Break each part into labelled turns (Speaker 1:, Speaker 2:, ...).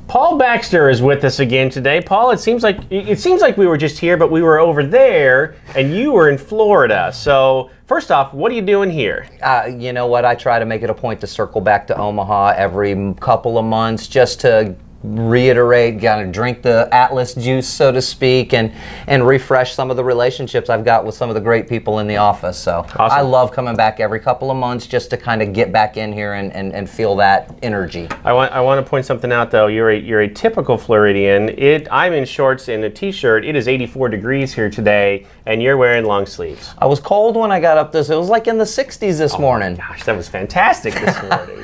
Speaker 1: Paul Baxter is with us again today. Paul, it seems like we were just here, but we were over there, and you were in Florida. So first off, what are you doing here?
Speaker 2: You know what? I try to make it a point to circle back to Omaha every couple of months just to reiterate, kind of drink the Atlas juice, so to speak, and refresh some of the relationships I've got with some of the great people in the office. So awesome. I love coming back every couple of months just to kind of get back in here and feel that energy.
Speaker 1: I want to point something out though. You're a typical Floridian. I'm in shorts and a t-shirt. It is 84 degrees here today, and you're wearing long sleeves.
Speaker 2: I was cold when I got up this. It was like in the 60s this morning.
Speaker 1: Gosh, that was fantastic this morning.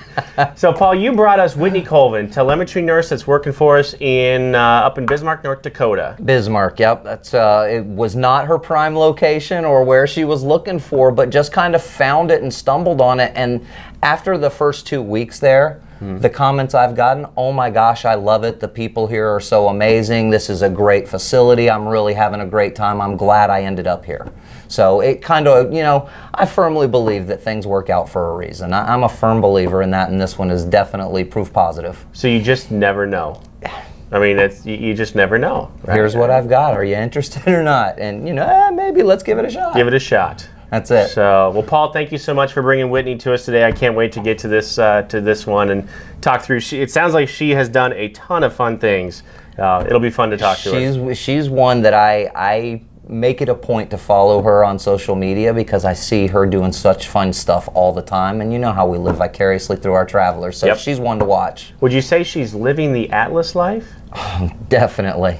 Speaker 1: So Paul, you brought us Whitney Colvin, telemetry nurse that's working for us up in Bismarck, North Dakota.
Speaker 2: Bismarck, yep. That's it was not her prime location or where she was looking for, but just kind of found it and stumbled on it. And after the first 2 weeks there, the comments I've gotten, oh my gosh, I love it. The people here are so amazing. This is a great facility. I'm really having a great time. I'm glad I ended up here. So it kind of, I firmly believe that things work out for a reason. I'm a firm believer in that, and this one is definitely proof positive.
Speaker 1: So you just never know. I mean, you just never know.
Speaker 2: Right? Here's what I've got. Are you interested or not? And, maybe let's give it a shot.
Speaker 1: Give it a shot.
Speaker 2: That's it.
Speaker 1: So, well, Paul, thank you so much for bringing Whitney to us today. I can't wait to get to this one and talk through. It sounds like she has done a ton of fun things. It'll be fun to talk to her.
Speaker 2: She's one that I make it a point to follow her on social media because I see her doing such fun stuff all the time, and you know how we live vicariously through our travelers. So she's one to watch.
Speaker 1: Would you say she's living the Atlas life?
Speaker 2: Definitely.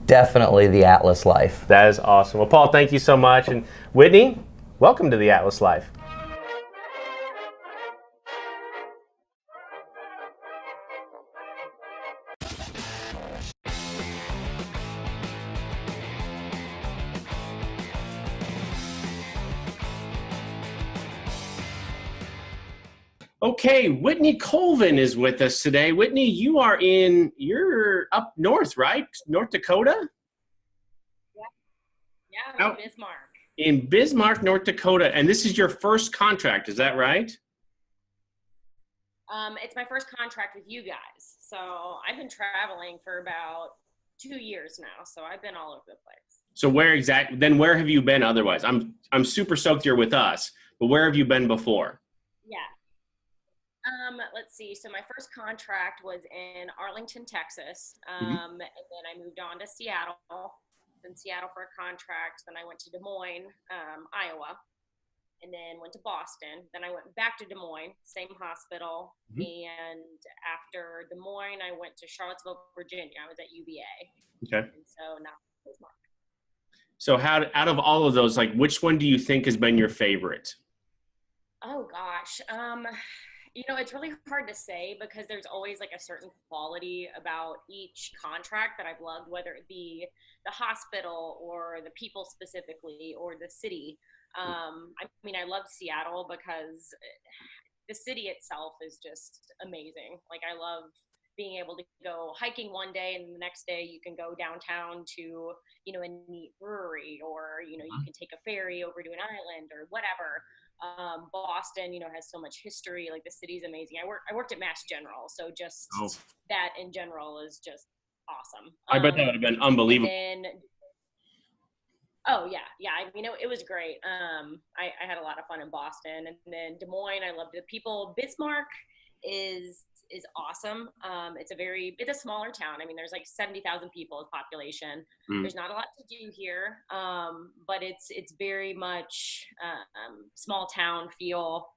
Speaker 2: Definitely the Atlas life.
Speaker 1: That is awesome. Well, Paul, thank you so much. And Whitney, welcome to the Atlas life. Okay, Whitney Colvin is with us today. Whitney, you're up north, right? North Dakota?
Speaker 3: Yeah, in Bismarck.
Speaker 1: In Bismarck, North Dakota. And this is your first contract, is that right?
Speaker 3: It's my first contract with you guys. So I've been traveling for about 2 years now. So I've been all over the place.
Speaker 1: So where have you been otherwise? I'm super stoked you're with us, but where have you been before?
Speaker 3: Yeah. Let's see. So my first contract was in Arlington, Texas. And then I moved on to Seattle. In Seattle for a contract. Then I went to Des Moines, Iowa, and then went to Boston. Then I went back to Des Moines, same hospital. And after Des Moines, I went to Charlottesville, Virginia. I was at UVA. Okay. And so now Bismarck.
Speaker 1: So out of all of those, which one do you think has been your favorite?
Speaker 3: Oh gosh. It's really hard to say because there's always a certain quality about each contract that I've loved, whether it be the hospital or the people specifically or the city. I love Seattle because the city itself is just amazing. I love being able to go hiking one day and the next day you can go downtown to, a neat brewery or, you can take a ferry over to an island or whatever. Boston, has so much history. The city's amazing. I worked at Mass General, so just that in general is just awesome.
Speaker 1: I bet that would have been unbelievable.
Speaker 3: It was great. I had a lot of fun in Boston, and then Des Moines, I loved the people. Bismarck is awesome. It's a smaller town. There's 70,000 people as population. There's not a lot to do here, but it's very much small town feel.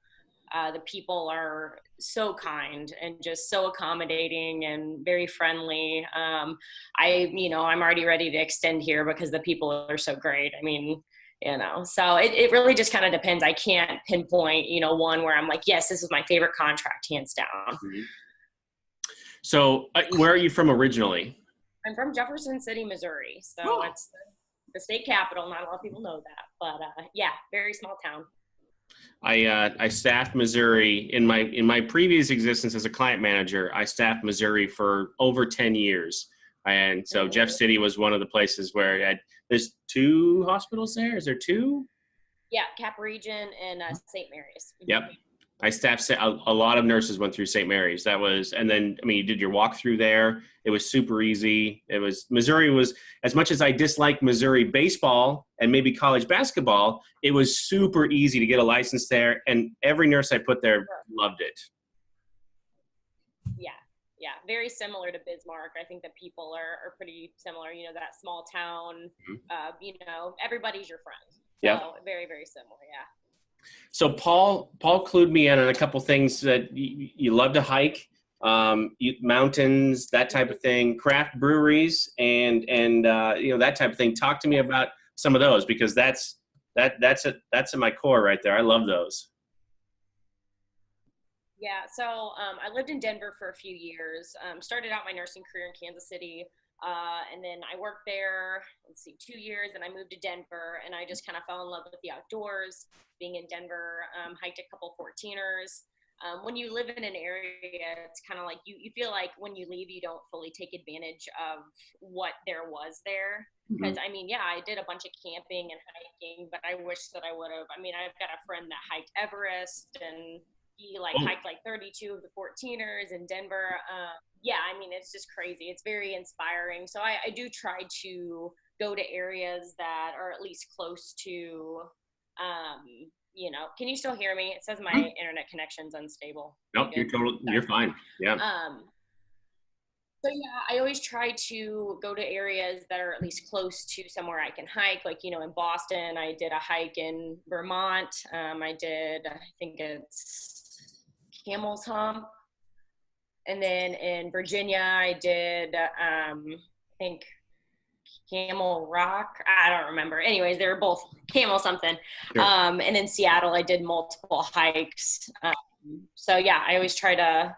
Speaker 3: The people are so kind and just so accommodating and very friendly. I'm already ready to extend here because the people are so great. So it really just kind of depends. I can't pinpoint, one where I'm yes, this is my favorite contract, hands down.
Speaker 1: So where are you from originally?
Speaker 3: I'm from Jefferson City, Missouri. So it's the state capital. Not a lot of people know that, but very small town.
Speaker 1: I staffed Missouri in my previous existence as a client manager. I staffed Missouri for over 10 years. And so Jeff City was one of the places where there's 2 hospitals there. Is there 2?
Speaker 3: Yeah, Cap Region and St. Mary's.
Speaker 1: Yep. I staffed a lot of nurses went through St. Mary's. That was, and then, I mean, you did your walkthrough there. It was super easy. Missouri was, as much as I dislike Missouri baseball and maybe college basketball, it was super easy to get a license there. And every nurse I put there loved it.
Speaker 3: Yeah. Yeah. Very similar to Bismarck. I think that people are pretty similar, you know, that small town, you know, everybody's your friend. So
Speaker 1: Yeah.
Speaker 3: very, very similar. Yeah.
Speaker 1: So Paul clued me in on a couple things that you love to hike, mountains, that type of thing, craft breweries, and you know, that type of thing. Talk to me about some of those, because that's in my core right there. I love those.
Speaker 3: Yeah, so I lived in Denver for a few years. Started out my nursing career in Kansas City, and then I worked there, 2 years, and I moved to Denver, and I just kind of fell in love with the outdoors. Being in Denver, hiked a couple 14ers. When you live in an area, it's kind of like you feel like when you leave, you don't fully take advantage of what there was there. Because, I mean, yeah, I did a bunch of camping and hiking, but I wish that I would have. I mean, I've got a friend that hiked Everest, and he hiked 32 of the 14ers in Denver. Yeah, I mean, it's just crazy. It's very inspiring. So I do try to go to areas that are at least close to, you know, can you still hear me? It says my internet connection's unstable.
Speaker 1: Nope, you're fine. Yeah.
Speaker 3: So yeah, I always try to go to areas that are at least close to somewhere I can hike. Like, you know, in Boston, I did a hike in Vermont. I think it's Camel's Hump. And then in Virginia, I did, I think Camel Rock. I don't remember. Anyways, they were both Camel something.
Speaker 1: Sure.
Speaker 3: And in Seattle, I did multiple hikes. So yeah, I always try to,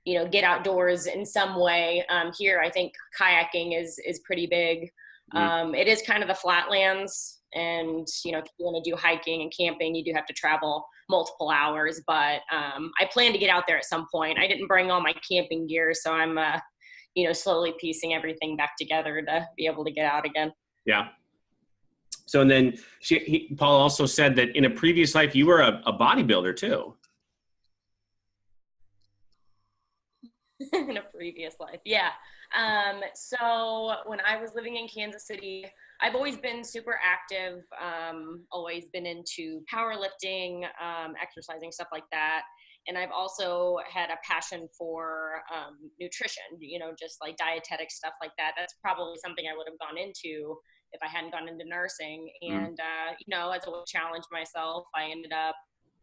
Speaker 3: you know, get outdoors in some way. Here, I think kayaking is pretty big. It is kind of the flatlands, and, you know, if you want to do hiking and camping, you do have to travel multiple hours, but I plan to get out there at some point. I didn't bring all my camping gear, so I'm, you know, slowly piecing everything back together to be able to get out again.
Speaker 1: Yeah. So, and then Paul also said that in a previous life, you were a bodybuilder too.
Speaker 3: In a previous life. Yeah. So when I was living in Kansas City, I've always been super active, always been into powerlifting, exercising, stuff like that. And I've also had a passion for nutrition, you know, just like dietetic stuff like that. That's probably something I would have gone into if I hadn't gone into nursing. And, you know, as I would challenge myself, I ended up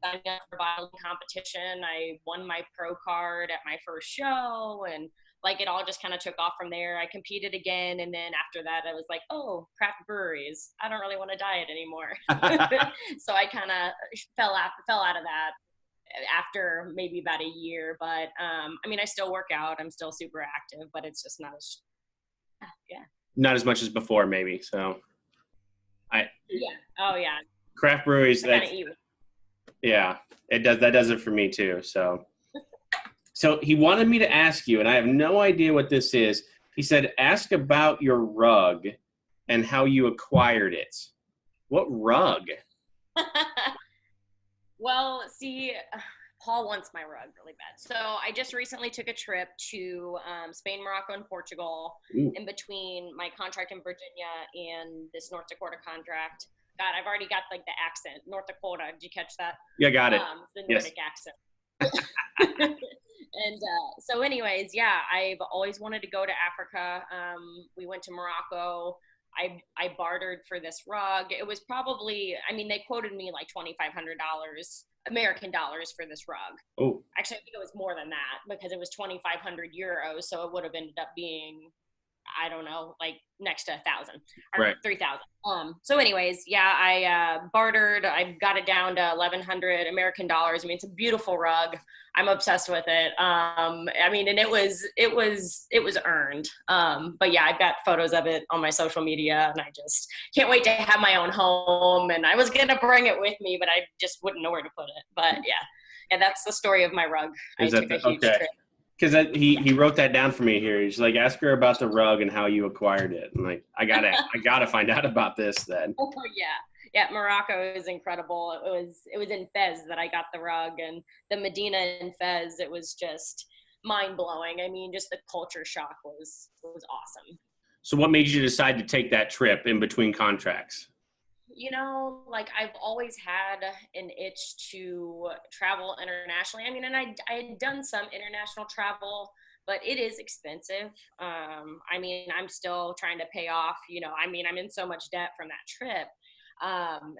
Speaker 3: signing up for bodybuilding competition. I won my pro card at my first show, and like it all just kind of took off from there. I competed again, and then after that I was like, oh, craft breweries, I don't really want to diet anymore. So I kind of fell out of that after maybe about a year. But I mean, I still work out, I'm still super active, but it's just not as
Speaker 1: not as much as before, maybe. So craft breweries, yeah, it does. That does it for me too. So he wanted me to ask you, and I have no idea what this is. He said, ask about your rug and how you acquired it. What rug?
Speaker 3: Well, see, Paul wants my rug really bad. So I just recently took a trip to Spain, Morocco, and Portugal. Ooh. In between my contract in Virginia and this North Dakota contract. God, I've already got like the accent. North Dakota. Did you catch that?
Speaker 1: Yeah, got it.
Speaker 3: The Nordic accent. And so anyways, yeah, I've always wanted to go to Africa. We went to Morocco. I bartered for this rug. It was probably, I mean, they quoted me like $2,500 American dollars for this rug.
Speaker 1: Oh,
Speaker 3: actually, I think it was more than that because it was 2,500 euros. So it would have ended up being, I don't know, like next to 1,000 or
Speaker 1: right.
Speaker 3: 3,000. So anyways, yeah, I bartered. I got it down to 1,100 American dollars. I mean, it's a beautiful rug. I'm obsessed with it. I mean, and it was earned. But yeah, I've got photos of it on my social media, and I just can't wait to have my own home. And I was gonna bring it with me, but I just wouldn't know where to put it. But yeah, that's the story of my rug. I took a huge trip.
Speaker 1: Because he wrote that down for me here. He's like, ask her about the rug and how you acquired it. I'm like, I gotta find out about this then.
Speaker 3: Oh Yeah, Morocco is incredible. It was in Fez that I got the rug, and the Medina in Fez. It was just mind blowing. I mean, just the culture shock was awesome.
Speaker 1: So what made you decide to take that trip in between contracts?
Speaker 3: Like I've always had an itch to travel internationally. I mean, and I had done some international travel, but it is expensive. I mean, I'm still trying to pay off, I mean, I'm in so much debt from that trip,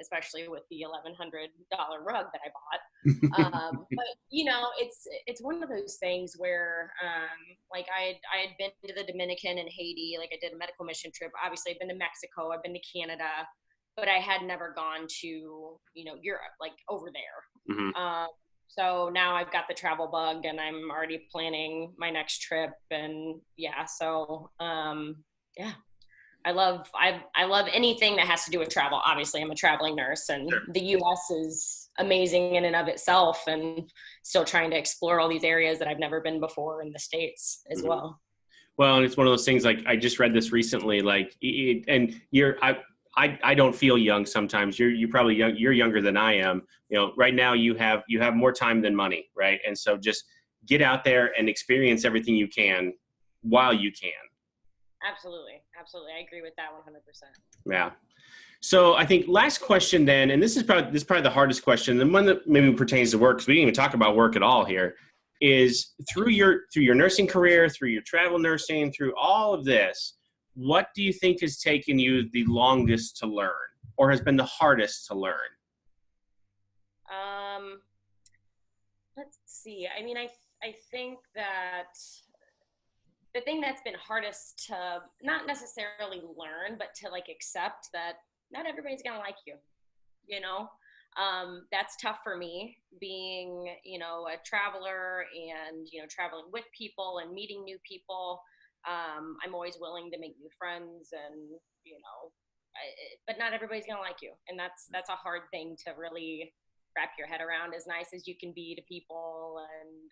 Speaker 3: especially with the $1,100 rug that I bought. But it's one of those things where, like I had been to the Dominican and Haiti, like I did a medical mission trip. Obviously, I've been to Mexico, I've been to Canada, but I had never gone to, Europe, like over there.
Speaker 1: Mm-hmm.
Speaker 3: So now I've got the travel bug and I'm already planning my next trip. And yeah, so yeah, I love anything that has to do with travel. Obviously, I'm a traveling nurse, and
Speaker 1: Sure.
Speaker 3: the U.S. is amazing in and of itself, and still trying to explore all these areas that I've never been before in the States as well.
Speaker 1: Well, and it's one of those things, like I just read this recently, like and I don't feel young sometimes. You're probably young. You're younger than I am. Right now you have more time than money, right? And so just get out there and experience everything you can while you can.
Speaker 3: Absolutely. I agree with that 100%.
Speaker 1: Yeah. So I think last question then, and this is probably the hardest question, the one that maybe pertains to work, because we didn't even talk about work at all here, is through your nursing career, through your travel nursing, through all of this, what do you think has taken you the longest to learn, or has been the hardest to learn?
Speaker 3: Let's see. I mean, I think that the thing that's been hardest to not necessarily learn, but to like accept that not everybody's gonna like you. That's tough for me, being a traveler and traveling with people and meeting new people. I'm always willing to make new friends, and but not everybody's gonna like you, and that's a hard thing to really wrap your head around. As nice as you can be to people, and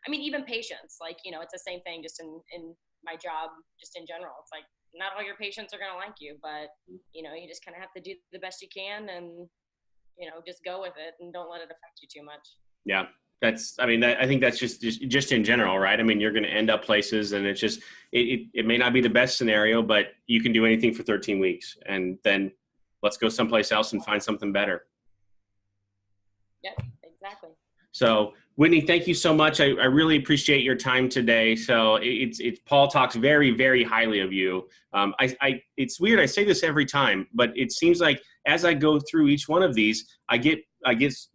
Speaker 3: I mean, even patients, like it's the same thing, just in my job, just in general. It's like not all your patients are gonna like you, but you just kind of have to do the best you can, and just go with it and don't let it affect you too much.
Speaker 1: Yeah. I think that's just in general, right? I mean, you're going to end up places, and it's just, it may not be the best scenario, but you can do anything for 13 weeks, and then let's go someplace else and find something better.
Speaker 3: Yep, exactly.
Speaker 1: So Whitney, thank you so much. I really appreciate your time today. So it's Paul talks very, very highly of you. It's weird. I say this every time, but it seems like as I go through each one of these, I get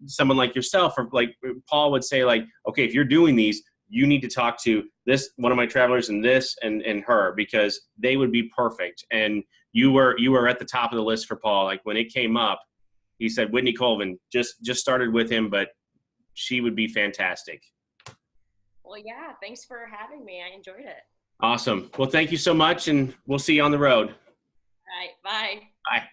Speaker 1: someone like yourself, or like Paul would say, like, okay, if you're doing these, you need to talk to this, one of my travelers, and this, and her, because they would be perfect. And you were at the top of the list for Paul. Like when it came up, he said, Whitney Colvin, just started with him, but she would be fantastic.
Speaker 3: Well, yeah, thanks for having me. I enjoyed it.
Speaker 1: Awesome. Well, thank you so much, and we'll see you on the road.
Speaker 3: All right, bye.
Speaker 1: Bye.